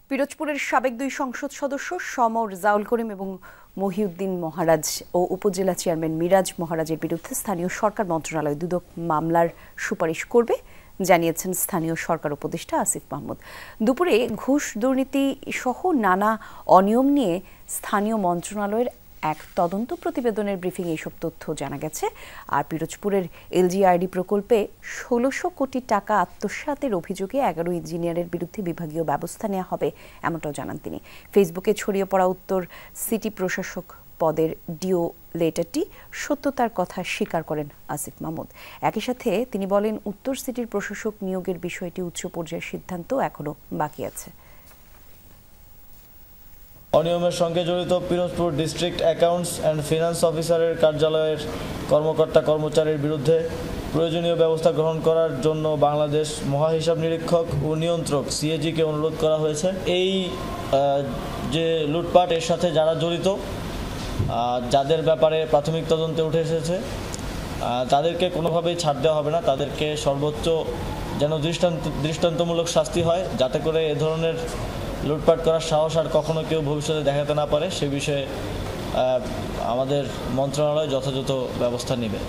পিরোজপুরের সাবেক দুই সংসদ সদস্য সমর জাউল করিম এবং মহিউদ্দিন মহারাজ ও উপজেলা চেয়ারম্যান মিরাজ মহারাজের বিরুদ্ধে স্থানীয় সরকার মন্ত্রণালয় দুদক মামলার সুপারিশ করবে জানিয়েছেন স্থানীয় সরকার উপদেষ্টা আসিফ মাহমুদ। দুপুরে ঘুষ দুর্নীতি সহ নানা অনিয়ম নিয়ে স্থানীয় মন্ত্রণালয়ের এক তদন্ত প্রতিবেদনের ব্রিফিং এইসব তথ্য জানা গেছে। আর পিরোজপুরের এলজিআরডি প্রকল্পে ১৬০০ কোটি টাকা আত্মসাতের অভিযোগে ১১ ইঞ্জিনিয়ারের বিরুদ্ধে বিভাগীয় ব্যবস্থা নেওয়া হবে এমনটাও জানান তিনি। ফেসবুকে ছড়িয়ে পড়া উত্তর সিটি প্রশাসক পদের ডিও লেটারটি সত্যতার কথা স্বীকার করেন আসিফ মাহমুদ। একই সাথে তিনি বলেন, উত্তর সিটির প্রশাসক নিয়োগের বিষয়টি উচ্চ পর্যায়ের সিদ্ধান্ত এখনো বাকি আছে। অনিয়মের সঙ্গে জড়িত Pirojpur district accounts and finance অফিসারের কার্যালয়ের কর্মকর্তা কর্মচারীর বিরুদ্ধে প্রয়োজনীয় ব্যবস্থা গ্রহণ করার জন্য বাংলাদেশ মহাহিসাব নিরীক্ষক ও নিয়ন্ত্রক সিএজিকে অনুরোধ করা হয়েছে। এই যে লুটপাট এর সাথে যারা জড়িত, যাদের ব্যাপারে প্রাথমিক তদন্তে উঠে এসেছে, তাদেরকে কোনোভাবেই ছাড় দেওয়া হবে না। তাদেরকে সর্বোচ্চ যেন দৃষ্টান্তমূলক শাস্তি হয়, যাতে করে এ ধরনের লুটপাট করার সাহস আর কখনো কেউ ভবিষ্যতে দেখাতে না পারে, সে বিষয়ে আমাদের মন্ত্রণালয় যথাযথ ব্যবস্থা নেবে।